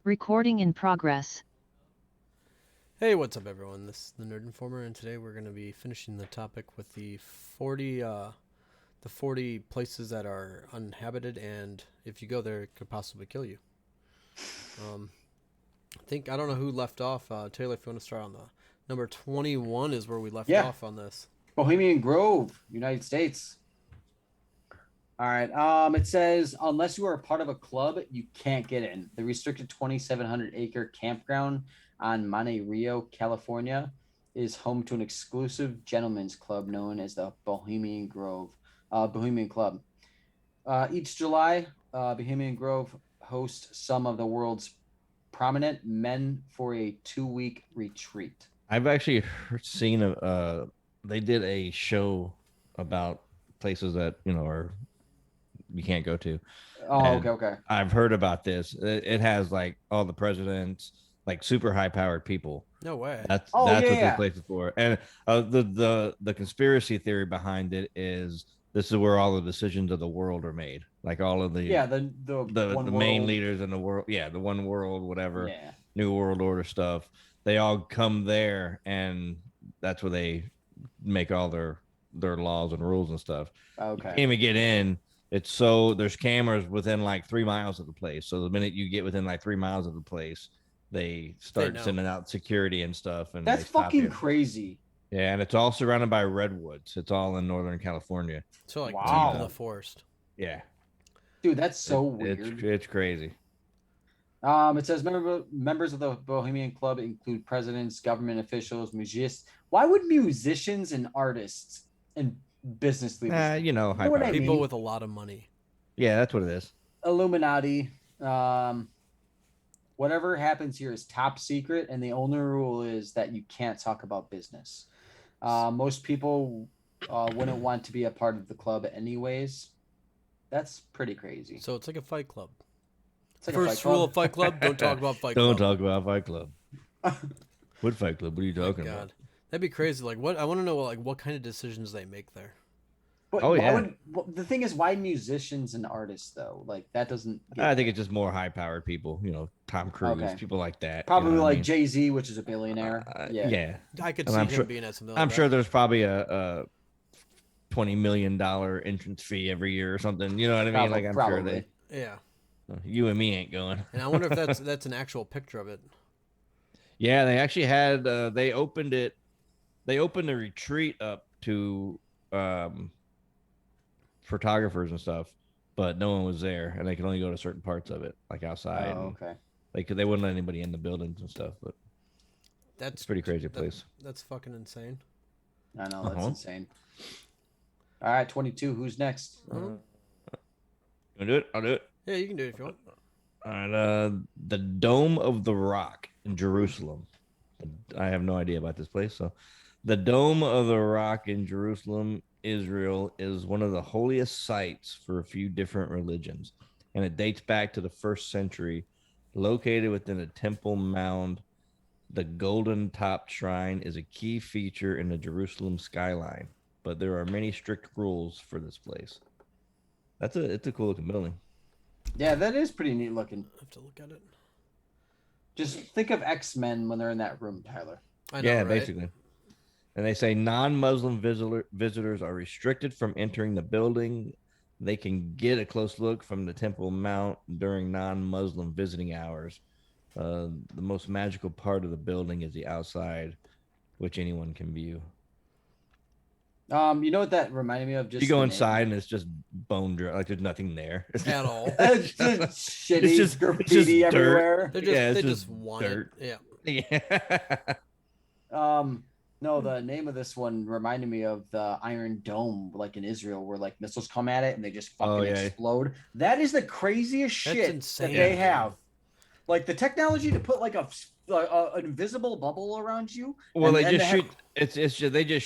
Recording in progress. Hey, what's up, everyone? This is the Nerd Informer, and today we're going to be finishing the topic with the 40 places that are uninhabited, and if you go there, it could possibly kill you. I don't know who left off. Taylor, if you want to start on the number 21 is where we left Yeah. off on this. Bohemian Grove, United States. All right. It says unless you are a part of a club, you can't get in. The restricted 2,700-acre campground on Monte Rio, California, is home to an exclusive gentlemen's club known as the Bohemian Club. Each July, Bohemian Grove hosts some of the world's prominent men for a 2-week retreat. I've actually seen they did a show about places that are you can't go to. Oh, And okay. I've heard about this. It has like all the presidents, like super high powered people. No way. That's Oh, what yeah. this place is for. And the conspiracy theory behind it is this is where all the decisions of the world are made. Like all of the the main leaders in the world. Yeah, the one world, whatever. Yeah. New World Order stuff. They all come there, and that's where they make all their laws and rules and stuff. Okay. You can't even get in. There's cameras within like 3 miles of the place. So the minute you get within like 3 miles of the place, they start sending out security and stuff. And that's fucking crazy. Yeah, and it's all surrounded by redwoods. It's all in Northern California. So like Wow. deep in the forest. Yeah, Dude, that's so weird. It's crazy. It says members of the Bohemian Club include presidents, government officials, musicians. Why would musicians and artists and business leaders? High what I power. mean? People with a lot of money. Yeah, that's what it is. Illuminati. Whatever happens here is top secret, and the only rule is that you can't talk about business. Most people wouldn't want to be a part of the club anyways. That's pretty crazy. So it's like a fight club. It's like First rule of Fight Club, don't talk about Fight Club. Don't talk about Fight Club. What Fight Club? What are you talking about? That'd be crazy. Like, what I want to know, like, what kind of decisions they make there. But the thing is, why musicians and artists though? Like that doesn't. I think it's just more high-powered people. Tom Cruise, people like that. Probably like Jay-Z, which is a billionaire. Yeah. I could see him being at something. I'm sure there's probably a $20 million entrance fee every year or something. You know what I mean? Like I'm sure they. Yeah. You and me ain't going. And I wonder if that's an actual picture of it. Yeah, they actually had. They opened it. They opened the retreat up to photographers and stuff, but no one was there, and they could only go to certain parts of it, like outside. Oh, okay. They wouldn't let anybody in the buildings and stuff, but that's a pretty crazy place. That's fucking insane. I know that's insane. All right, 22. Who's next? You wanna do it? I'll do it. Yeah, you can do it if you want. All right, the Dome of the Rock in Jerusalem. I have no idea about this place. So, the Dome of the Rock in Jerusalem, Israel, is one of the holiest sites for a few different religions, and it dates back to the 1st century. Located within a temple mound, the golden topped shrine is a key feature in the Jerusalem skyline, but there are many strict rules for this place. It's a cool looking building. Yeah, that is pretty neat looking. I have to look at it. Just think of X-Men when they're in that room, Tyler. I know, right? Basically. And they say non-Muslim visitors are restricted from entering the building. They can get a close look from the Temple Mount during non-Muslim visiting hours. The most magical part of the building is the outside, which anyone can view. You know what that reminded me of? Just you go inside and it's just bone dry, like there's nothing there at all. It's just shitty. It's just graffiti everywhere. They just want dirt. It. Yeah. No, the name of this one reminded me of the Iron Dome, like in Israel, where like missiles come at it and they just fucking explode. That is the craziest shit that they have. Like the technology to put like an invisible bubble around you. Well, they just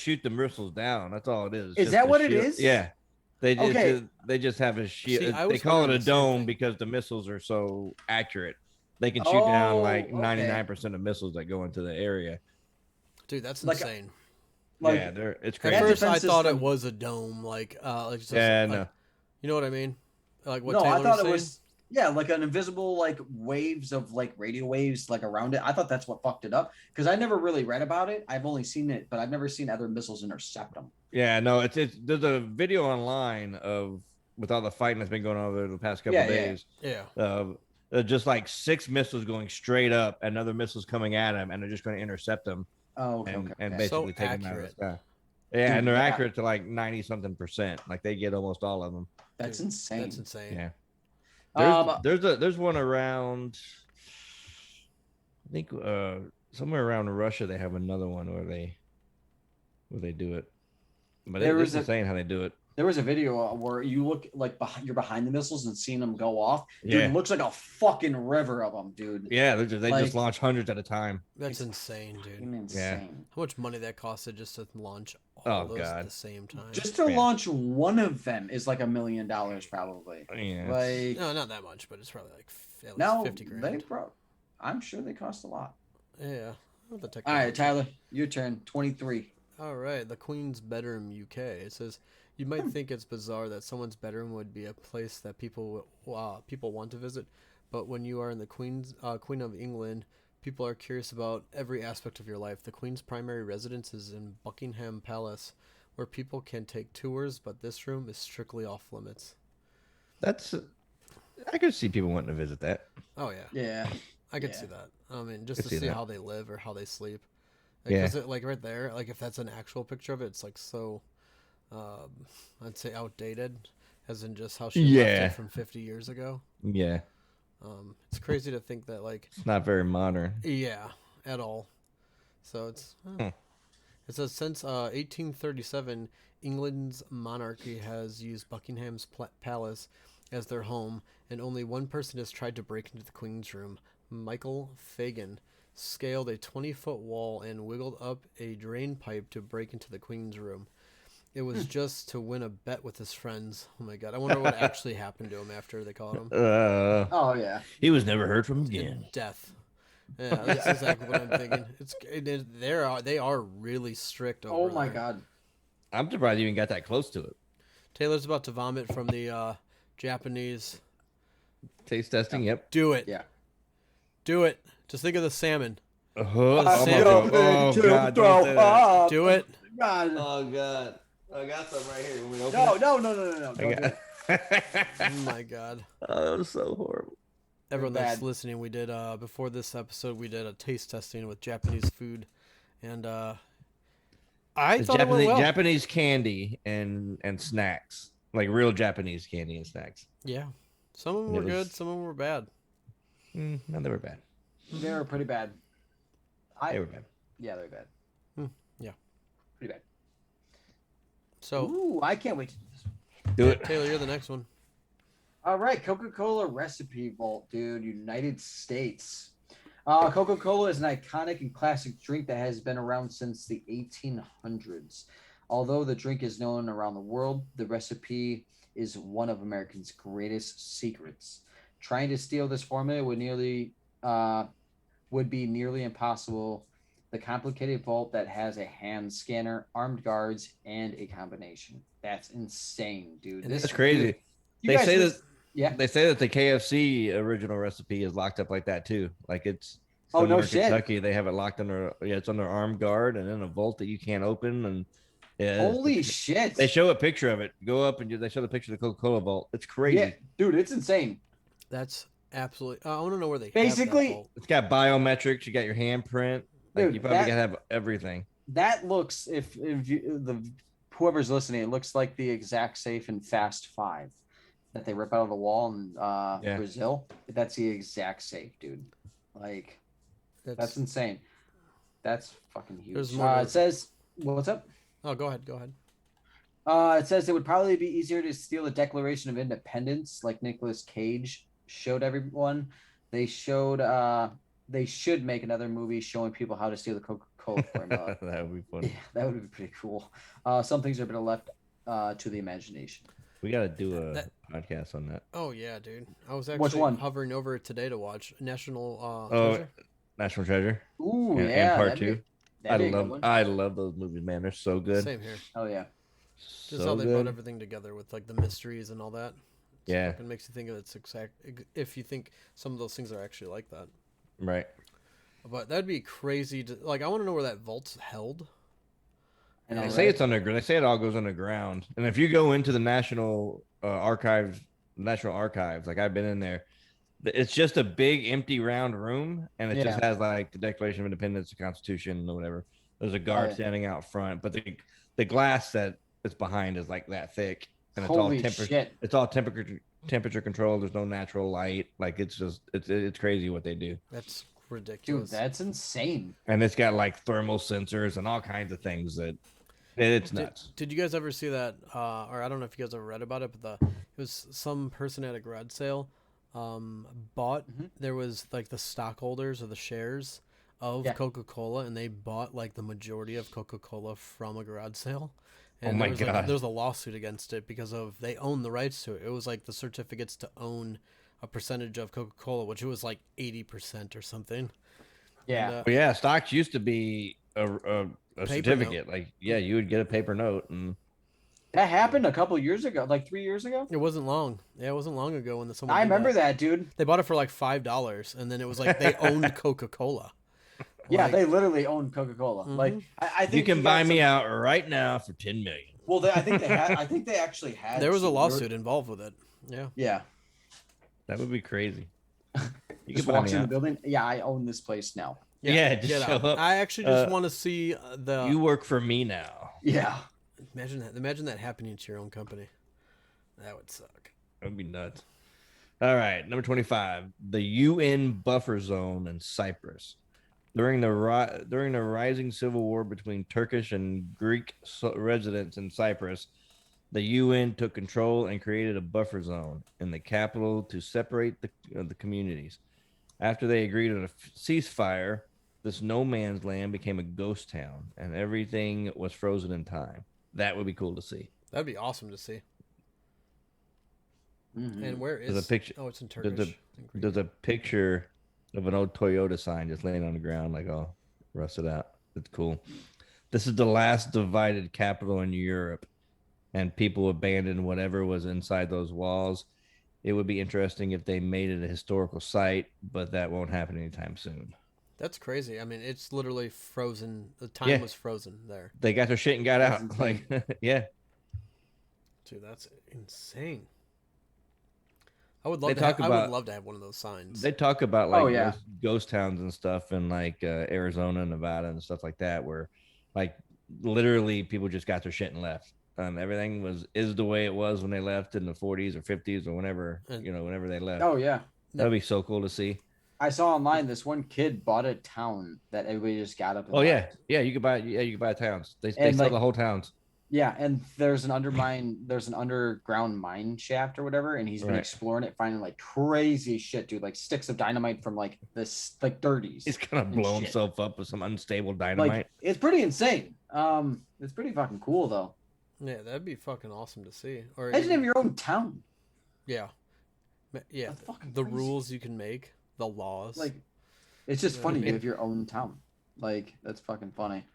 shoot the missiles down. That's all it is. Is that what it is? Yeah. They just have a shield. They call it a dome because the missiles are so accurate. They can shoot down like 99% of missiles that go into the area. Dude, that's insane. It's crazy. At first, I thought it was a dome, no. You know what I mean? Like what Taylor I thought it was. Yeah, like an invisible like waves of like radio waves like around it. I thought that's what fucked it up because I never really read about it. I've only seen it, but I've never seen other missiles intercept them. Yeah, no, it's there's a video online of with all the fighting that's been going on over the past couple Yeah, of yeah. days. Yeah. Just like 6 missiles going straight up, and other missiles coming at them, and they're just going to intercept them Oh, okay, and, okay. and okay. basically So take them out of the accurate. sky. Yeah, Dude, and they're yeah. accurate to like 90 something percent. Like they get almost all of them. That's Dude, insane. That's insane. Yeah. Um, There's one around. I think somewhere around Russia they have another one where they do it. But There it's was a- insane how they do it. there was a video where you look like you're behind the missiles and seeing them go off. Dude, Yeah. it looks like a fucking river of them, dude. Yeah, they just Like- launch hundreds at a time. That's insane, dude. Fucking insane. How much money that costed just to launch all Oh, those God. at the same time? Just to Yeah. launch one of them is like $1 million probably. Yeah. Like No, not that much, but it's probably like at least no, 50 grand. they brought. I'm sure they cost a lot. Yeah. What the All right, technology. Tyler, your turn. 23. All right, the Queen's bedroom, UK. It says you might think it's bizarre that someone's bedroom would be a place that people want to visit, but when you are in the Queen of England, people are curious about every aspect of your life. The Queen's primary residence is in Buckingham Palace, where people can take tours, but this room is strictly off limits. That's I could see people wanting to visit that. Oh yeah, Yeah. I could Yeah. see that. I mean, just Could to see see that. how they live or how they sleep. Yeah. Because like right there, like if that's an actual picture of it, it's like so, I'd say outdated, as in just how she left Yeah. it from 50 years ago. Yeah. It's crazy to think that like, It's not very modern. yeah, at all. So it's, Hmm. it says since 1837, England's monarchy has used Buckingham's palace as their home, and only one person has tried to break into the Queen's room. Michael Fagan scaled a 20-foot wall and wiggled up a drain pipe to break into the Queen's room. It was just to win a bet with his friends. Oh my god, I wonder what actually happened to him after they caught him. Oh yeah. He was never heard from again. Death. Yeah, that's exactly what I'm thinking. They are really strict over Oh my there. god. I'm surprised you even got that close to it. Taylor's about to vomit from the Japanese. Taste testing, yep. Do it. Yeah. Do it. Just think of the salmon. Oh, Sam- God, don't say that. Do it. God. Oh god. I got some right here. When we open No, it. no. I Don't do got... it. Oh my god. Oh, that was so horrible. Everyone They're that's bad. listening, we did before this episode, we did a taste testing with Japanese food, and I thought it went well. Japanese candy and snacks, like real Japanese candy and snacks. Yeah, some of them It were good, was- some of them were bad. No, they were bad. They were pretty bad. They were bad. Yeah, they're bad. Yeah. Pretty bad. So Ooh, I can't wait to do this. Do it. Taylor, you're the next one. All right, Coca-Cola Recipe Vault, dude, United States. Coca-Cola is an iconic and classic drink that has been around since the 1800s. Although the drink is known around the world, the recipe is one of Americans' greatest secrets. Trying to steal this formula would be nearly impossible. The complicated vault that has a hand scanner, armed guards, and a combination. That's insane, dude. That's crazy. You They guys say listen- that Yeah. they say that the KFC original recipe is locked up like that too. Like it's Oh, no somewhere in shit. Kentucky, they have it locked under. Yeah, it's under armed guard and in a vault that you can't open. And yeah, Holy shit. they show a picture of it. Go up and they show the picture of the Coca-Cola vault. It's crazy. Yeah, dude, it's insane. That's absolutely. I want to know where they Basically- have that vault. It's got biometrics. You got your handprint. Like Dude, you probably that- gotta have everything. That looks if you, the whoever's listening, it looks like the exact safe in Fast Five that they rip out of the wall in Brazil. That's the exact safe, dude. Like that's insane. That's fucking huge. There's more to It says what's up? Oh, go ahead. Go ahead. It says it would probably be easier to steal the Declaration of Independence, like Nicolas Cage showed everyone. They should make another movie showing people how to steal the Coca-Cola formula. That would be funny. Yeah, that would be pretty cool. Some things are being left to the imagination. We gotta do a That- podcast on that. Oh yeah, dude. I was Which actually one? hovering over it today to watch National Oh, Treasure. National Treasure. Ooh, And- yeah. and part that'd be- two. that'd be a good one. I love those movies, man. They're so good. Same here. Oh yeah. Just So how they good. put everything together with like the mysteries and all that. Yeah. Fucking makes you think of its exact. If you think some of those things are actually like that, Right. but that'd be crazy. To like, I want to know where that vault's held. I know, They Yeah. say right? it's underground. They say it all goes underground. And if you go into the National Archives, like I've been in there, it's just a big empty round room, and it just Yeah. has like the Declaration of Independence, the Constitution, or whatever. There's a guard yeah. standing out front, but the glass that it's behind is like that thick, and Holy shit. It's all temperature controlled. There's no natural light. Like it's crazy what they do, That's Dude, ridiculous. that's insane. and it's got like thermal sensors and all kinds of things that it's nuts. Did you guys ever see that? Or I don't know if you guys ever read about it, but it was some person at a garage sale, bought. There was like the stockholders or the shares of Yeah. Coca-Cola, and they bought like the majority of Coca-Cola from a garage sale. Oh And my there was, God. Like, there was a lawsuit against it because of they own the rights to it. It was like the certificates to own a percentage of Coca-Cola, which it was like 80% or something. Yeah. And, But yeah, stocks used to be a Paper certificate. Like you would get a paper note, and That happened a couple years ago, like 3 years ago. it wasn't long. Yeah, it wasn't long ago when someone. I did remember that, dude. They bought it for like $5, and then it was like they owned Coca-Cola. Yeah, Like, they literally own Coca-Cola. Like I think you can he buy got me some- out right now for 10 million. Well, I think they had. I think they actually had. there was a some- lawsuit involved with it. Yeah. Yeah. That would be crazy. You Just can buy walks me in the out. building. Yeah, I own this place now. Yeah, just get show out. up. I actually just want to see the. You work for me now. Yeah. Imagine that. Imagine that happening to your own company. That would suck. That would be nuts. All right, number 25, the UN buffer zone in Cyprus. During the rising civil war between Turkish and Greek residents in Cyprus, the UN took control and created a buffer zone in the capital to separate the communities. After they agreed on a ceasefire, this no man's land became a ghost town, and everything was frozen in time. That would be cool to see. That'd be awesome to see. Mhm. And where is? There's a picture. Oh, it's in There's Turkish. There's a picture of an old Toyota sign just laying on the ground, like all rusted out. It's cool. This is the last divided capital in Europe, and people abandoned whatever was inside those walls. It would be interesting if they made it a historical site, but that won't happen anytime soon. That's crazy. I mean, it's literally frozen. The time Yeah. was frozen there. They got their shit and got That's out. Like, yeah. Dude, that's insane. I would love They to. talk I about- would love to have one of those signs. They talk about like Oh, yeah. ghost towns and stuff in like Arizona, Nevada, and stuff like that, where like literally people just got their shit and left. Everything is the way it was when they left in the 40s or 50s or whenever whenever they left. Oh yeah. That'd be so cool to see. I saw online this one kid bought a town that everybody just got up. And Oh yeah, left. yeah. You could buy towns. They And, sell like- the whole towns. Yeah, and there's an underground mine shaft or whatever, and he's been Right. exploring it, finding like crazy shit, dude, like sticks of dynamite from like this like 30s. He's gonna and blow shit. himself up with some unstable dynamite. Like it's pretty insane. It's pretty fucking cool though. Yeah, that'd be fucking awesome to see. Or Imagine having your own town. yeah, yeah. That's fucking The crazy. rules you can make, the laws. Like, it's just You know what funny I you mean? have your own town. Like that's fucking funny.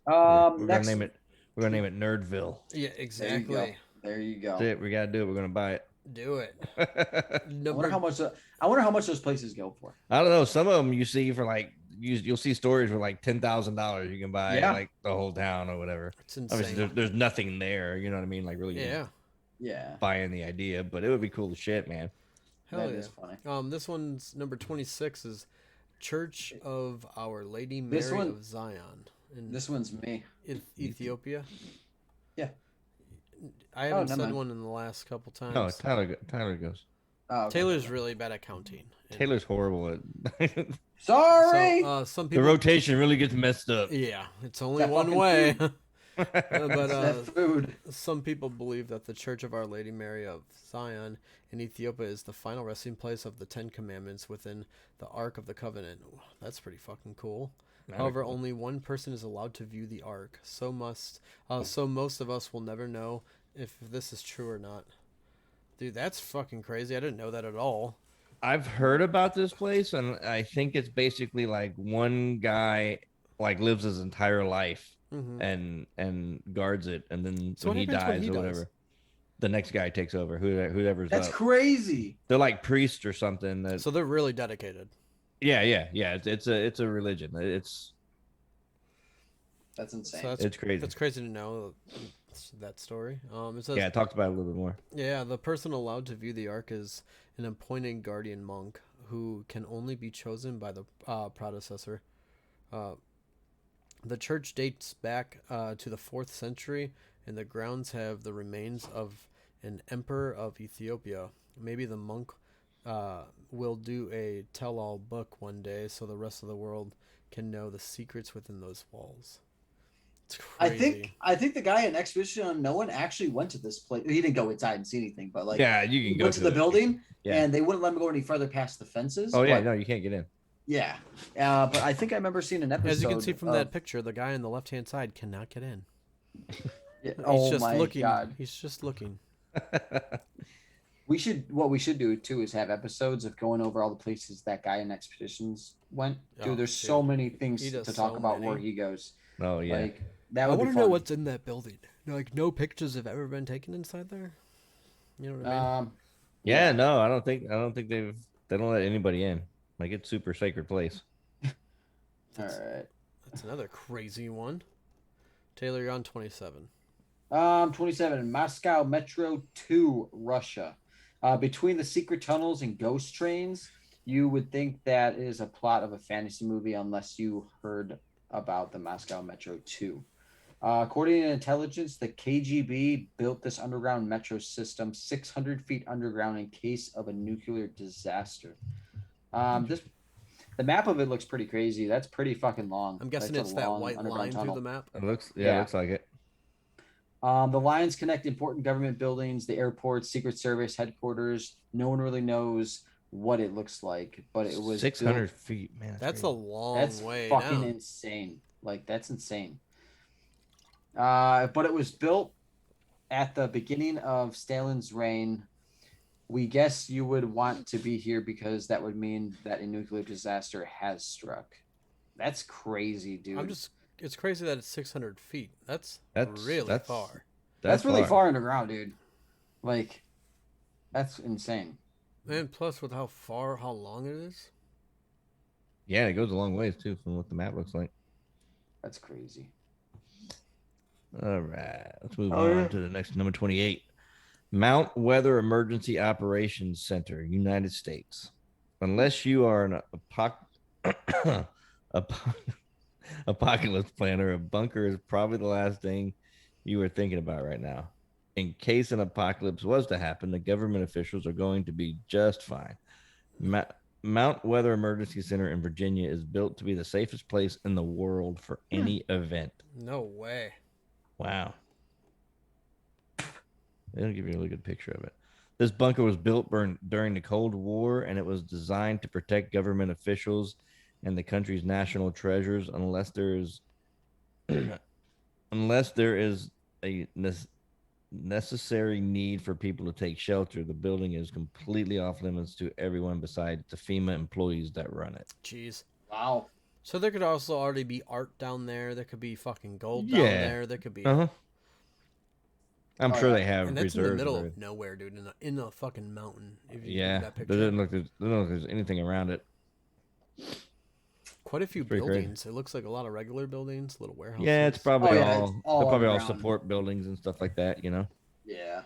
We're Next, gonna name it. We're gonna name it Nerdville. yeah, exactly. There you go. That's it. We gotta do it. We're gonna buy Do it. it. I wonder how much. I wonder how much those places go for. I don't know. Some of them you see for like you'll see stories for like $10,000. You can buy Yeah. like the whole town or whatever. It's insane. Obviously, there's nothing there. You know what I mean? Like really, Yeah. Yeah, buying the idea, but it would be cool as shit, man. Hell that yeah. is funny. This one's number 26 is Church of Our Lady Mary This one- of Zion in This one's me. Ethiopia. Yeah. I haven't never said mind. one in the last couple times. No, Tyler goes. Oh, okay. Taylor's really bad at counting. And Taylor's horrible at Sorry. So, some the people. rotation. Really gets messed up. Yeah, it's only That one fucking way. food. but that food. some people believe that the Church of Our Lady Mary of Zion in Ethiopia is the final resting place of the Ten Commandments within the Ark of the Covenant. Ooh, that's pretty fucking cool. However, only one person is allowed to view the Ark. So most of us will never know if this is true or not. Dude, that's fucking crazy. I didn't know that at all. I've heard about this place, and I think it's basically like one guy like lives his entire life Mhm. and guards it, and then So when he what happens when dies he or dies? whatever, the next guy takes over. Whoever's That's up. crazy. They're like priests or something. That So they're really dedicated. yeah. It's a religion. That's insane. So It's crazy. That's crazy to know that story. It says, Yeah, it talks about it a little bit more. yeah, the person allowed to view the ark is an appointed guardian monk who can only be chosen by the predecessor. The church dates back to the 4th century, and the grounds have the remains of an emperor of Ethiopia. Maybe the monk will do a tell-all book one day, so the rest of the world can know the secrets within those walls. It's crazy. I think the guy in Expedition Unknown actually went to this place. He didn't go inside and see anything, but like Yeah, you he can go went to the building, Yeah. and they wouldn't let him go any further past the fences. Oh yeah, but- no, you can't get in. yeah. But I think I remember seeing an episode. As you can see from that of- picture, the guy on the left-hand side cannot get in. Yeah, He's oh just my looking. god. He's just looking. What we should do too is have episodes of going over all the places that guy in Expeditions went. Dude, Oh, there's so dude. many things He to does talk so about many. where he goes. Oh yeah. Like that I would be want to know fun. what's in that building. Like, no pictures have ever been taken inside there. You know what I mean? Yeah, no, I don't think they don't let anybody in. Like it's super sacred place. All right. That's another crazy one. Taylor, you're on 27. 27, Moscow Metro 2, Russia. Between the secret tunnels and ghost trains, you would think that is a plot of a fantasy movie unless you heard about the Moscow Metro 2. According to intelligence, the KGB built this underground metro system 600 feet underground in case of a nuclear disaster. The map of it looks pretty crazy. That's pretty fucking long. I'm guessing That's it's a that long white underground line tunnel. through the map. It looks Yeah. it looks like it. The lines connect important government buildings, the airport, Secret Service headquarters. No one really knows what it looks like, but it was 600 feet, man. That's a crazy. long That's way fucking down. insane. Like that's insane. But it was built at the beginning of Stalin's reign. We guess you would want to be here because that would mean that a nuclear disaster has struck. That's crazy, dude. It's crazy that it's 600 feet. That's really that's- far. That's really far underground, dude. Like, that's insane. And plus, with how long it is. Yeah, it goes a long ways too from what the map looks like. That's crazy. All right, let's move Oh, on yeah. to the next number 28. Mount Weather Emergency Operations Center, United States. Unless you are an apocalypse planner, a bunker is probably the last thing you are thinking about right now. In case an apocalypse was to happen, the government officials are going to be just fine. Mount Weather Emergency Center in Virginia is built to be the safest place in the world for any event. No way. Wow. They don't give you a really good picture of it. This bunker was built during the Cold War, and it was designed to protect government officials and the country's national treasures unless there is a necessary need for people to take shelter. The building is completely off limits to everyone besides the FEMA employees that run it. Jeez. Wow. So there could also already be art down there. There could be fucking gold down Yeah. there. There could be. Uh-huh. I'm Oh, sure yeah. they have And that's in the reserves. middle of of nowhere, dude. In a fucking mountain. If you yeah, look at that there picture. doesn't look there's anything around it. Quite a few pretty crazy. buildings. It looks like a lot of regular buildings, little warehouses. Yeah, it's probably Oh, yeah, all, it's they're all probably all underground. support buildings and stuff like that, you know. Yeah.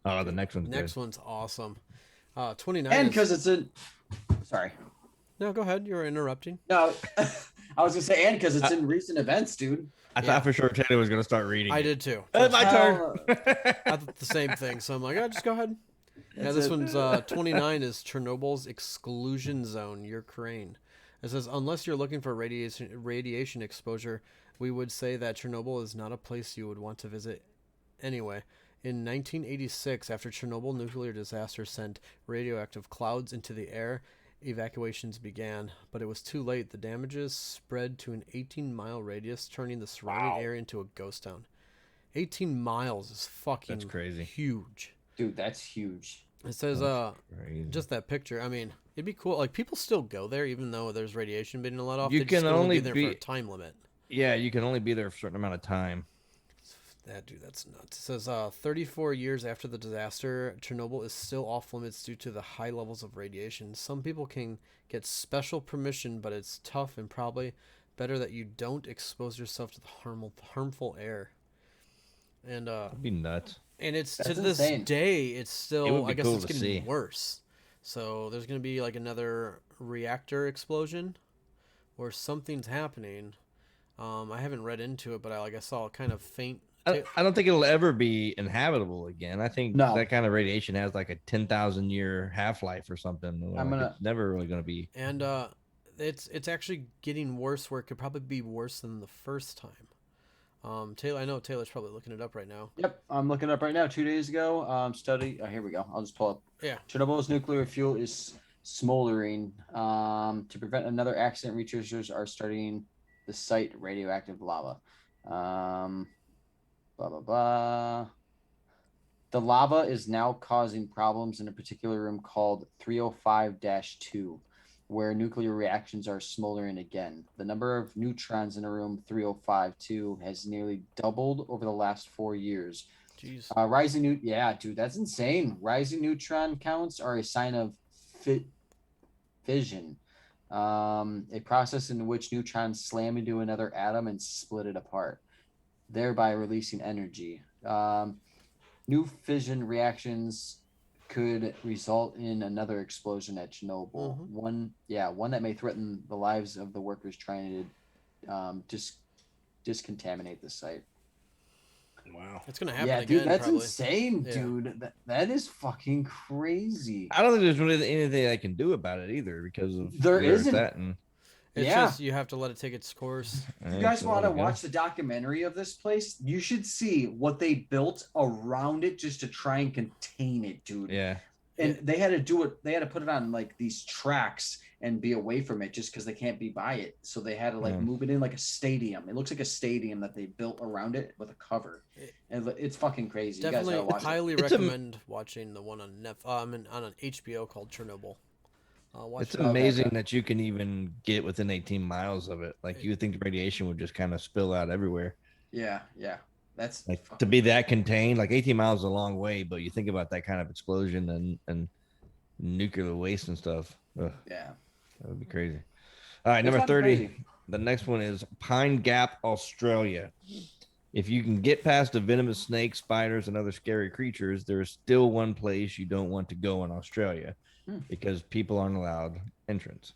Oh, the next one's Next good. one's awesome. 29. And is- because it's in. Sorry. No, go ahead. You were interrupting. No, I was gonna say, and because it's in recent events, dude. I Yeah. thought for sure Taylor was gonna start reading. I it. did too. My turn. I thought the same thing. So I'm like, oh, just go ahead. Yeah, That's this it. one's 29 is Chernobyl's exclusion zone, Ukraine. It says, unless you're looking for radiation exposure, we would say that Chernobyl is not a place you would want to visit anyway. In 1986, after Chernobyl nuclear disaster sent radioactive clouds into the air, evacuations began, but it was too late. The damages spread to an 18-mile radius, turning the surrounding area into a ghost town. 18 miles is fucking That's crazy. huge. Dude, that's huge. It says, Crazy. just that picture. I mean, it'd be cool. Like, people still go there, even though there's radiation being let off. You They just can can only be there be- for a time limit. Yeah, you can only be there for a certain amount of time. That's nuts. It says 34 years after the disaster, Chernobyl is still off limits due to the high levels of radiation. Some people can get special permission, but it's tough and probably better that you don't expose yourself to the harmful air. And That'd be nuts. and it's That's to this insane. day, it's still, It would be I guess cool it's to getting see. worse. So there's gonna be like another reactor explosion, or something's happening. I haven't read into it, but I saw a kind of faint. I don't think it'll ever be inhabitable again. I think No. that kind of radiation has like a 10,000 year half life or something. It's never really going to be. And it's actually getting worse, where it could probably be worse than the first time. Taylor, I know Taylor's probably looking it up right now. Yep, I'm looking it up right now. 2 days ago, study. Oh, here we go. I'll just pull up. Yeah. Chernobyl's nuclear fuel is smoldering. To prevent another accident, researchers are studying the site radioactive lava. Blah blah blah. The lava is now causing problems in a particular room called 305-2, where nuclear reactions are smoldering again. The number of neutrons in a room 305-2 has nearly doubled over the last 4 years. Jeez. Yeah, dude, that's insane. Rising neutron counts are a sign of fission, a process in which neutrons slam into another atom and split it apart, thereby releasing energy. New fission reactions could result in another explosion at Chernobyl. Mm-hmm. One that may threaten the lives of the workers trying to discontaminate the site. Wow. It's gonna happen Yeah, again. dude, that's probably. insane, Yeah. dude. That is fucking crazy. I don't think there's really anything I can do about it either because of There where it's isn't. at and It's Yeah. just you have to let it take its course. If you guys want to watch the documentary of this place, you should see what they built around it just to try and contain it, dude. Yeah. And they had to do it. They had to put it on like these tracks and be away from it just because they can't be by it. So they had to like move it in like a stadium. It looks like a stadium that they built around it with a cover. And it's fucking crazy. Definitely, you guys gotta watch highly it. recommend watching the one on on an HBO called Chernobyl. It's amazing that you can even get within 18 miles of it. Like you would think the radiation would just kind of spill out everywhere. Yeah. That's like to be that contained. Like 18 miles is a long way, but you think about that kind of explosion and nuclear waste and stuff. Ugh, yeah, that would be crazy. All right, number 30. Crazy. The next one is Pine Gap, Australia. If you can get past the venomous snakes, spiders, and other scary creatures, there is still one place you don't want to go in Australia because people aren't allowed entrance.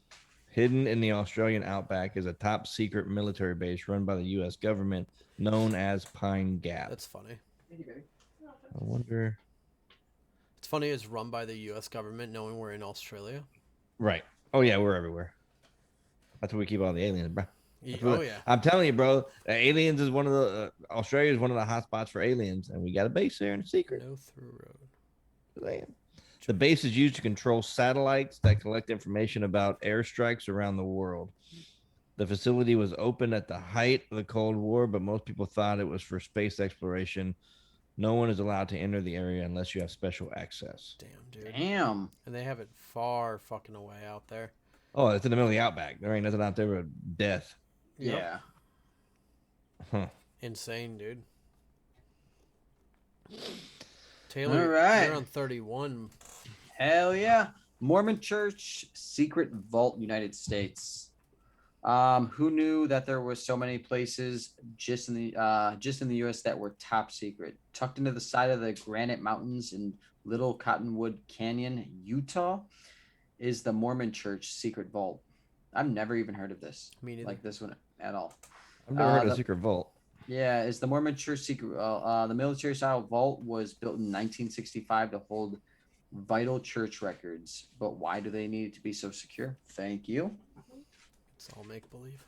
Hidden in the Australian outback is a top secret military base run by the U.S. government known as Pine Gap. That's funny. I wonder. It's funny it's run by the U.S. government knowing we're in Australia. Right. Oh, yeah, we're everywhere. That's where we keep all the aliens, bro. Oh, yeah. I'm telling you, bro, aliens is one of the, Australia is one of the hot spots for aliens, and we got a base there in secret. No through road. The base is used to control satellites that collect information about airstrikes around the world. The facility was open at the height of the Cold War, but most people thought it was for space exploration. No one is allowed to enter the area unless you have special access. Damn, dude. Damn. And they have it far fucking away out there. Oh, it's in the middle of the outback. There ain't nothing out there but death. Yeah. Huh. Insane, dude. Taylor, all right. You're on 31. Hell yeah. Mormon Church secret vault, United States. Who knew that there were so many places just in the U.S. that were top secret? Tucked into the side of the Granite Mountains in Little Cottonwood Canyon, Utah, is the Mormon Church secret vault. I've never even heard of this. Me neither. Like this one at all. I've never heard of a secret vault. Yeah, it's the Mormon Church secret. The military-style vault was built in 1965 to hold vital church records. But why do they need it to be so secure? Thank you. It's all make-believe.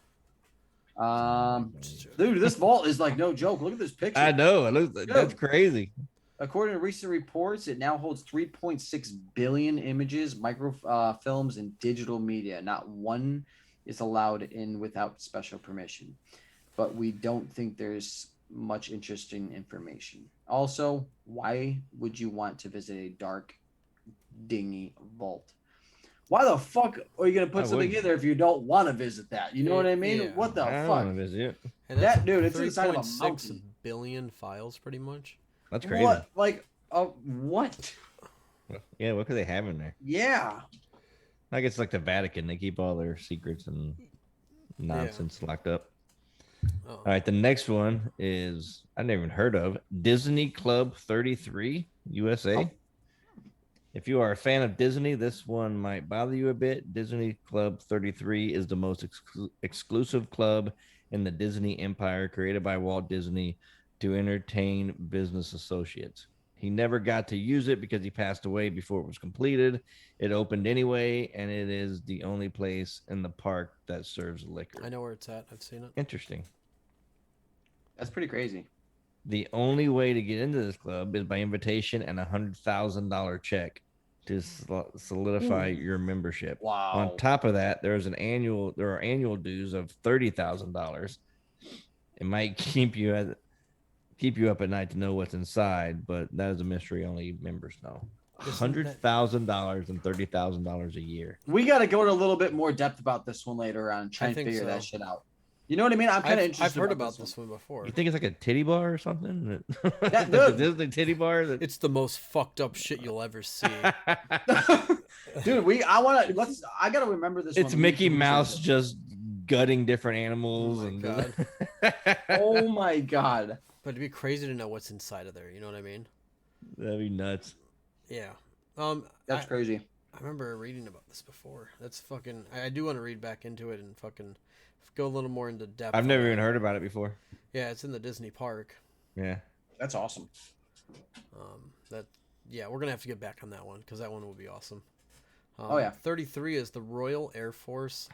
Dude, this vault is like no joke. Look at this picture. I know. It looks that's crazy. According to recent reports, it now holds 3.6 billion images, microfilms, and digital media. Not one is allowed in without special permission. But we don't think there's much interesting information. Also, why would you want to visit a dark, dingy vault? Why the fuck are you gonna put something in there if you don't want to visit that? You know what I mean? Yeah. What the I fuck? Want to visit. And That dude, it's inside of a mountain. billion files, pretty much. That's crazy. What? Like, what? Yeah, what could they have in there? Yeah. I guess like the Vatican, they keep all their secrets and nonsense locked up. Oh. All right, the next one is I've never even heard of Disney Club 33 USA. Oh. If you are a fan of Disney, this one might bother you a bit. Disney Club 33 is the most exclusive club in the Disney empire, created by Walt Disney to entertain business associates. He never got to use it because he passed away before it was completed. It opened anyway, and it is the only place in the park that serves liquor. I know where it's at. I've seen it. Interesting. That's pretty crazy. The only way to get into this club is by invitation and $100,000 check to solidify your membership. Wow. On top of that, there are annual dues of $30,000. It might keep you up at night to know what's inside, but that is a mystery only members know. $100,000 and $30,000 a year. We got to go into a little bit more depth about this one later on. Try and figure that shit out. You know what I mean? I'm kind of interested. I've heard about this one before. You think it's like a titty bar or something? That, like a Disney titty bar? It's the most fucked up shit you'll ever see. Dude, I gotta remember this. It's Mickey Mouse just gutting different animals. Oh my god! But it'd be crazy to know what's inside of there. You know what I mean? That'd be nuts. Yeah. That's crazy. I remember reading about this before. That's fucking. I do want to read back into it and fucking go a little more into depth. I've never even heard about it before. Yeah, it's in the Disney park. Yeah. That's awesome. We're gonna have to get back on that one because that one will be awesome. 33 is the Royal Air Force,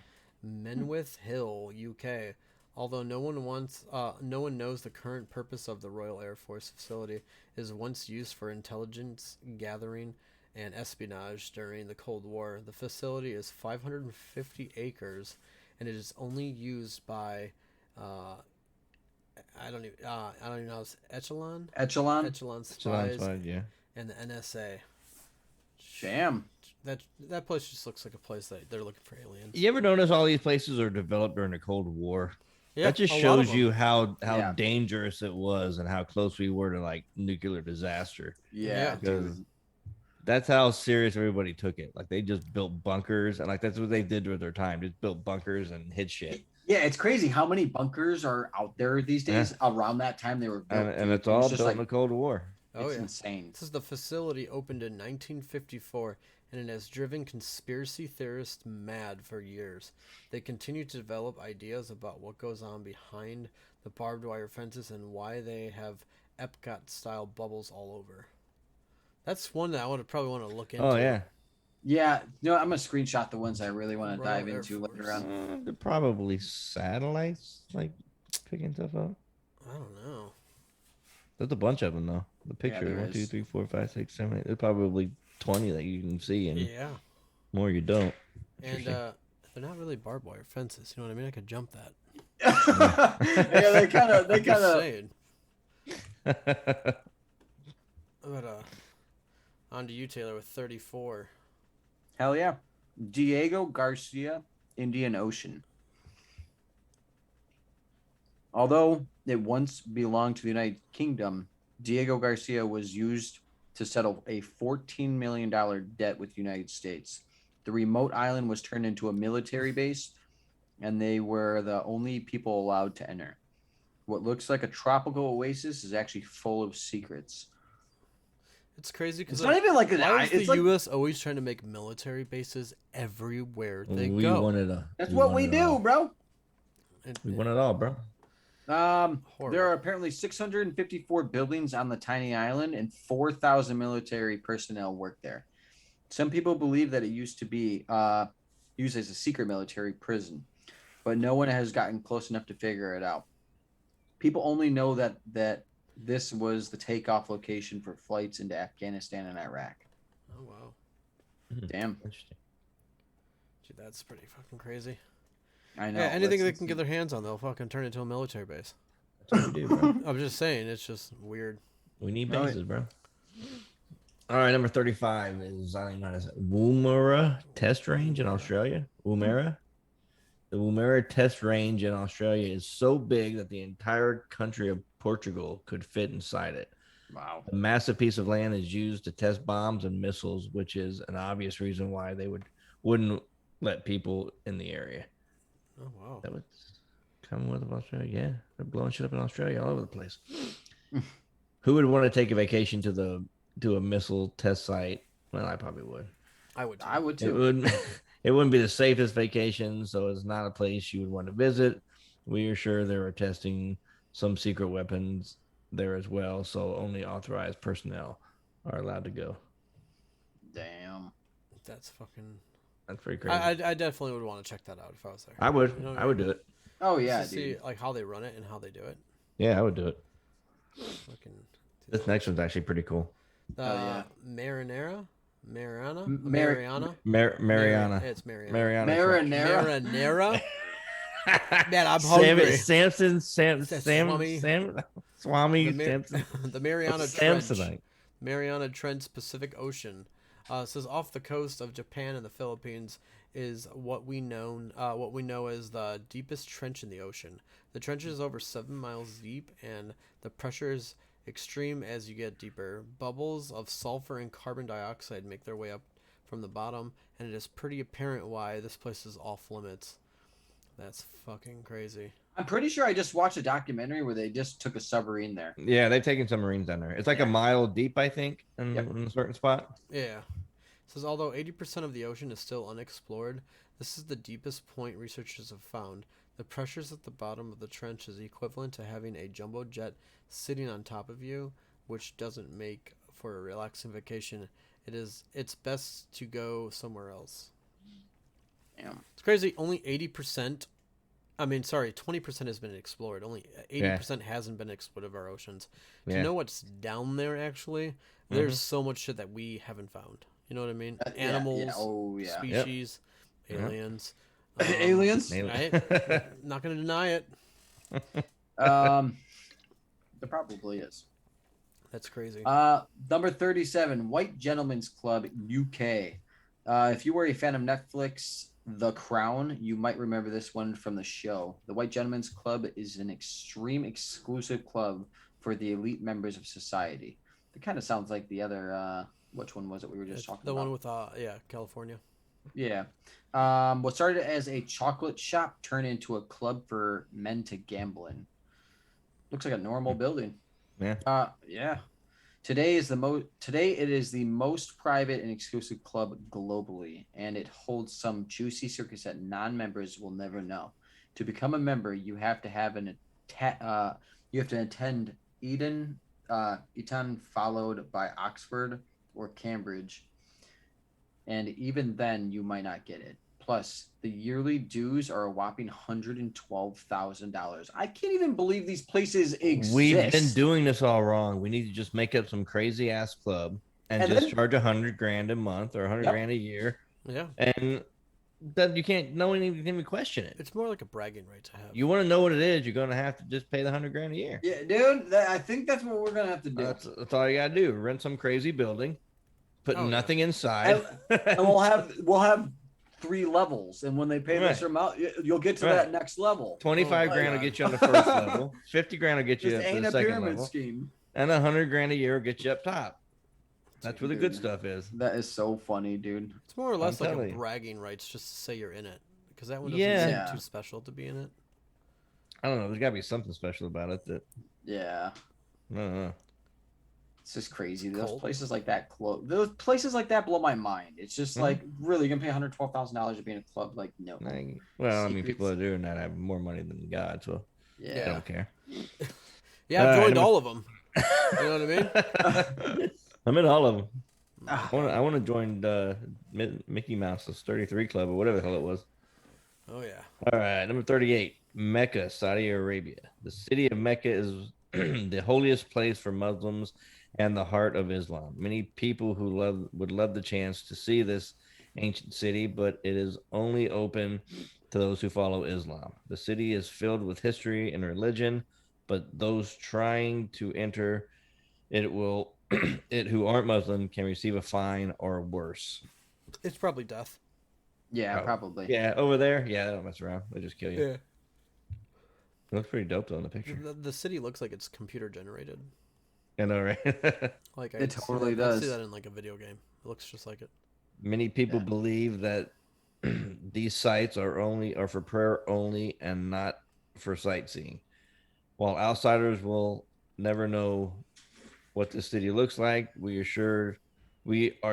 Menwith Hill, UK. Although no one knows the current purpose of the Royal Air Force facility, is once used for intelligence gathering and espionage during the Cold War. The facility is 550 acres, and it is only used by I don't even know. It's Echelon spies, yeah. and the NSA. Damn. That place just looks like a place that they're looking for aliens. You ever notice all these places are developed during the Cold War? Yeah, that just shows you how dangerous it was and how close we were to like nuclear disaster. Yeah, because that's how serious everybody took it. Like they just built bunkers, and like that's what they did with their time. Just built bunkers and hid shit. Yeah, it's crazy how many bunkers are out there these days. Yeah. Around that time they were built, and it's all built in the Cold War. It's insane. This is the facility opened in 1954, and it has driven conspiracy theorists mad for years. They continue to develop ideas about what goes on behind the barbed wire fences and why they have Epcot-style bubbles all over. That's one that I probably want to look into. Oh, yeah. Yeah, I'm going to screenshot the ones I really want to dive into later on. They're probably satellites, like, picking stuff up. I don't know. There's a bunch of them, though. The picture, yeah, 1, 2, 3, 4, 5, 6, 7, 8. There's probably 20 that you can see, and more you don't. And they're not really barbed wire fences. You know what I mean? I could jump that. Yeah, they kind of. Saying. But on to you, Taylor, with 34. Hell yeah, Diego Garcia, Indian Ocean. Although it once belonged to the United Kingdom, Diego Garcia was used to settle a $14 million debt with the United States. The remote island was turned into a military base, and they were the only people allowed to enter. What looks like a tropical oasis is actually full of secrets. It's crazy because it's not even like why is the U.S. always trying to make military bases everywhere they go? That's what we do, bro. We want it all, bro. There are apparently 654 buildings on the tiny island, and 4,000 military personnel work there. Some people believe that it used to be used as a secret military prison, but no one has gotten close enough to figure it out. People only know that this was the takeoff location for flights into Afghanistan and Iraq. Oh, wow. Damn. Interesting. Dude, that's pretty fucking crazy. I know. Yeah, anything they can get their hands on, they'll fucking turn it into a military base. That's what we do, bro. I'm just saying, it's just weird. We need bases, bro. All right, number 35 is, I don't even know how to say it, Woomera Test Range in Australia. Woomera. The Woomera Test Range in Australia is so big that the entire country of Portugal could fit inside it. Wow. A massive piece of land is used to test bombs and missiles, which is an obvious reason why they wouldn't let people in the area. Oh wow. That would come with Australia. Yeah, they're blowing shit up in Australia all over the place. Who would want to take a vacation to a missile test site? Well, I probably would. I would. Too. I would It too. would. It wouldn't be the safest vacation, so it's not a place you would want to visit. We are sure they were testing some secret weapons there as well, so only authorized personnel are allowed to go. Damn. That's fucking. That's pretty crazy. I definitely would want to check that out if I was there. I would. You know what I would do it. Oh Just yeah, to see dude. like how they run it and how they do it. Yeah, I would do it. Fucking. This next one's actually pretty cool. Mariana. Mariana. Mar- Mariana. It's Mariana. Mariana. Marinara. Marinara. Man, I'm hungry. Samson. Swami. Swami. The, Samson. the Mariana Trench. Samsonite. Mariana Trench, Pacific Ocean. Says off the coast of Japan and the Philippines is what we know as the deepest trench in the ocean. The trench is over 7 miles deep, and the pressure is extreme as you get deeper. Bubbles of sulfur and carbon dioxide make their way up from the bottom, and it is pretty apparent why this place is off limits. That's fucking crazy. I'm pretty sure I just watched a documentary where they just took a submarine there. Yeah, they've taken some marines down there. It's like a mile deep, I think, in a certain spot. Yeah. It says although 80% of the ocean is still unexplored, this is the deepest point researchers have found. The pressures at the bottom of the trench is equivalent to having a jumbo jet sitting on top of you, which doesn't make for a relaxing vacation. It's best to go somewhere else. Damn. It's crazy. Only 80%. 20% has been explored. Only 80% hasn't been explored of our oceans. To know what's down there, actually, there's so much shit that we haven't found. You know what I mean? Animals, species, aliens. Aliens? Right? Not going to deny it. There probably is. That's crazy. Number 37, White Gentlemen's Club, UK. If you were a fan of Netflix, The Crown, you might remember this one from the show. The White Gentlemen's Club is an extreme exclusive club for the elite members of society. It kind of sounds like the other, which one was it we were just talking about? The one with, California. Yeah. What started as a chocolate shop turned into a club for men to gamble in. Looks like a normal building. Yeah. Yeah. Today it is the most private and exclusive club globally, and it holds some juicy secrets that non-members will never know. To become a member, you have to attend Eton, followed by Oxford or Cambridge, and even then you might not get it. Plus, the yearly dues are a whopping $112,000. I can't even believe these places exist. We've been doing this all wrong. We need to just make up some crazy ass club and just charge $100,000 a month or $100,000 a year. Yeah. And then you can't. No one even question it. It's more like a bragging right to have. You want to know what it is? You're going to have to just pay the $100,000 a year. Yeah, dude. I think that's what we're gonna have to do. That's all you gotta do. Rent some crazy building, put nothing inside, and we'll have 3 levels, and when they pay this amount, you'll get to that next level. $25,000 will get you on the first level. $50,000 will get you up to the second level, scheme. and $100,000 a year will get you up top. That's where the good stuff is. That is so funny, dude. It's more or less like a bragging rights just to say you're in it, because that one doesn't seem too special to be in it. I don't know. There's got to be something special about it. Yeah. I don't know. It's just crazy. Those places like that Those places like that blow my mind. It's just like, really, you're gonna pay $112,000 to be in a club? Like, no. Well, I mean, people are doing that have more money than God, so I don't care. Yeah, I've joined all of them. You know what I mean? I'm in all of them. I want to join Mickey Mouse's 33 Club or whatever the hell it was. Oh yeah. All right, number 38, Mecca, Saudi Arabia. The city of Mecca is the holiest place for Muslims and the heart of Islam. Many people who would love the chance to see this ancient city, but it is only open to those who follow Islam. The city is filled with history and religion, but those trying to enter it who aren't Muslim can receive a fine or worse. It's probably death. Yeah, probably. Yeah, over there. Yeah, they don't mess around. They just kill you. Yeah. Looks pretty dope though in the picture. The city looks like it's computer generated. I know, right? Like It totally I does. see that in like a video game. It looks just like it. Many people Yeah. believe that these sites are for prayer only and not for sightseeing. While outsiders will never know what the city looks like, we are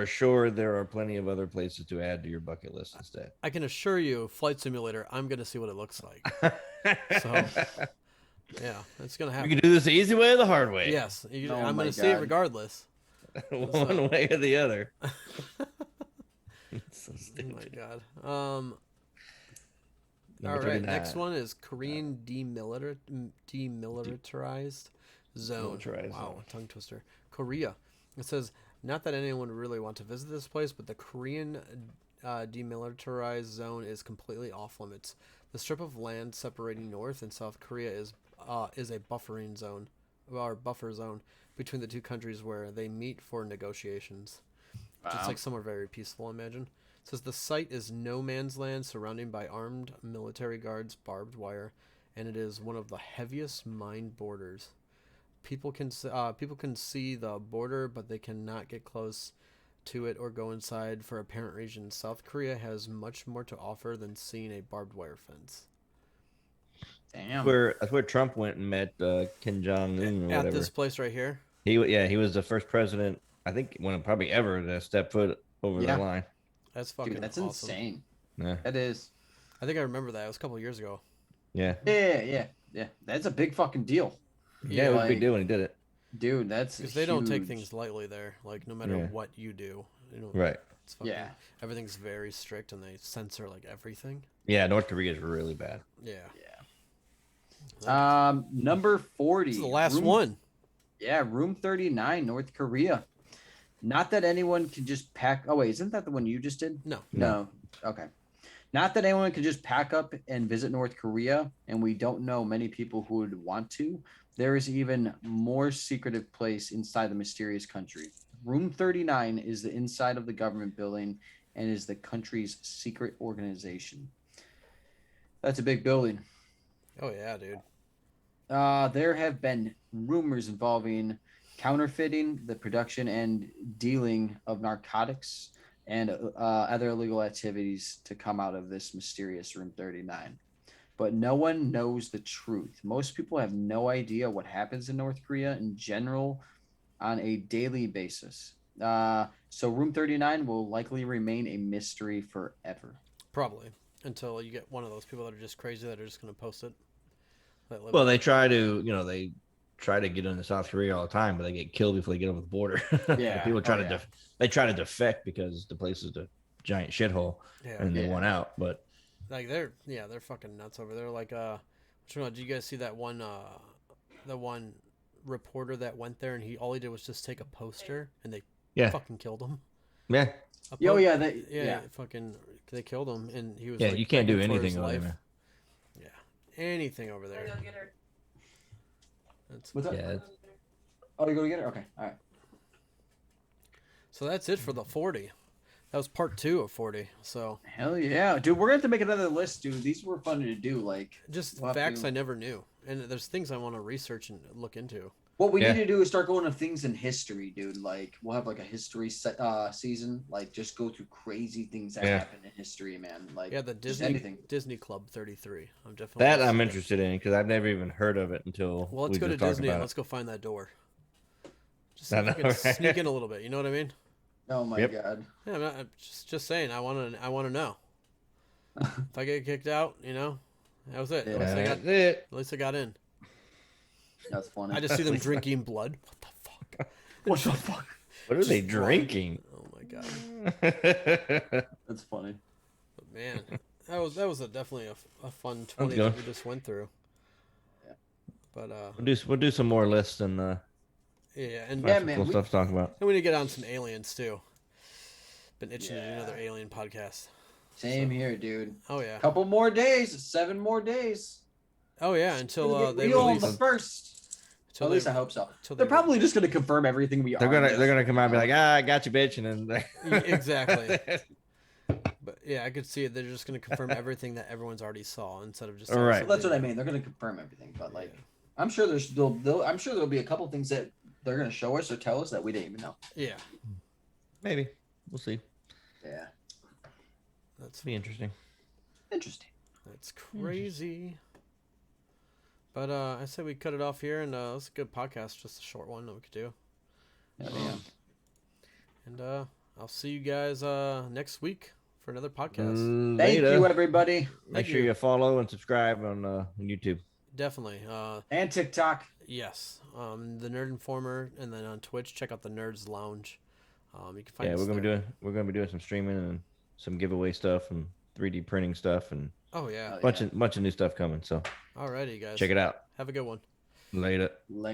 sure there are plenty of other places to add to your bucket list instead. I can assure you, Flight Simulator, I'm gonna see what it looks like. So, yeah, it's gonna we happen. can do this the easy way or the hard way. Yes, Oh I'm my gonna see it God. regardless. One way or the other. It's so Oh stupid. my god. Number All right, 39. next one is Korean demilitarized zone. Militarized Wow, zone. tongue twister. Korea. It says, not that anyone would really want to visit this place, but the Korean demilitarized zone is completely off limits. The strip of land separating North and South Korea is a buffering zone, or buffer zone, between the two countries where they meet for negotiations. It's Wow. like somewhere very peaceful, I imagine. It says the site is no man's land surrounded by armed military guards, barbed wire, and it is one of the heaviest mined borders. People can see the border, but they cannot get close to it or go inside for apparent reasons. South Korea has much more to offer than seeing a barbed wire fence. Damn. That's where Trump went and met Kim Jong Un or At whatever. this place right here. He was the first president, I think, probably ever to step foot over Yeah. the line. That's fucking Dude, that's awesome. insane. Yeah, That is. I think I remember that. It was a couple of years ago. yeah, Yeah. That's a big fucking deal. yeah. It was a like- big deal when he did it. Dude, that's Because they don't take huge. things lightly there. Like, no matter Yeah. what you do. You know, Right. it's fucking, Yeah. everything's very strict and they censor, like, everything. Yeah, North Korea is really bad. Yeah. Number 40. This is the last room, one. Yeah, room 39, North Korea. Not that anyone can just pack. Oh, wait, isn't that the one you just did? No. No. Okay. Not that anyone can just pack up and visit North Korea, and we don't know many people who would want to. There is even more secretive place inside the mysterious country. Room 39 is the inside of the government building and is the country's secret organization. That's a big building. Oh, yeah, dude. There have been rumors involving counterfeiting, the production and dealing of narcotics, and other illegal activities to come out of this mysterious Room 39. But no one knows the truth. Most people have no idea what happens in North Korea in general on a daily basis. So Room 39 will likely remain a mystery forever. Probably. Until you get one of those people that are just crazy that are just going to post it. Well, they try to get into South Korea all the time, but they get killed before they get over the border. Yeah. People try Oh, to yeah. they try to defect because the place is a giant shithole Yeah. and they Yeah. want out. But Like, they're fucking nuts over there. Like, did you guys see that one, the one reporter that went there and all he did was just take a poster and they yeah, fucking killed him? yeah, Oh, yeah. Yeah, fucking, they killed him, and he was. yeah. like, You can't do begging for his anything over there, life. man. Yeah, anything over there. That's, What's up? Yeah, Oh, you go to get it? Okay. All right. so that's it for the 40. That was part 2 of 40. So Hell yeah. Dude, we're going to have to make another list, dude. These were fun to do. Like, just We'll have facts to- I never knew, and there's things I want to research and look into. what we Yeah. need to do is start going to things in history, dude. Like, we'll have like a history season. Like, just go through crazy things that Yeah. happened in history, man. Like, Yeah, the just Disney anything. Disney Club 33. I'm definitely that I'm interested in. interested in because I've never even heard of it until Well, let's we go to just talked Disney and about let's go find that door. Just I see if we know, can right? sneak in a little bit. You know what I mean? Oh, my Yep. God. Yeah, I'm just saying. I want to know. If I get kicked out, that was it. Yeah. At least I got, That's it. at least I got in. That's funny. I just see them drinking blood. What the fuck? What the fuck? What are they drinking? Oh my god. That's funny. But man, that was definitely a fun 20 good. that we just went through. Yeah. But we'll do some more lists and yeah, and Yeah, some man, cool we- stuff to talk about. we need to get on some aliens too. Been itching to do Yeah. another alien podcast. Same here, dude. Oh yeah. Couple more days. 7 more days. Oh yeah. Until We'll they get real on release. the first. Until At they, least I hope so. until They're they- probably just going to confirm everything we They're are. gonna come out and be like, I got you, bitch, and then Exactly. But Yeah, I could see it. They're just going to confirm everything that everyone's already saw instead of just. All saying right. So that's what I something mean. They're going to confirm everything, but like, Yeah. I'm sure I'm sure there'll be a couple things that they're going to show us or tell us that we didn't even know. Yeah, Maybe we'll see. Yeah, that's Be interesting. interesting. That's crazy. But I say we cut it off here, and it's a good podcast, just a short one that we could do. Yeah, yeah. And I'll see you guys next week for another podcast. Thank Later. you, everybody, Make Thank sure you. you follow and subscribe on YouTube. Definitely. and TikTok. Yes. The Nerd Informer, and then on Twitch, check out the Nerds Lounge. You can find Yeah, us we're gonna be doing some streaming and some giveaway stuff and 3D printing stuff and Oh yeah. Oh, bunch of new stuff coming. So Alrighty, guys. check it out. Have a good one. Later. Later.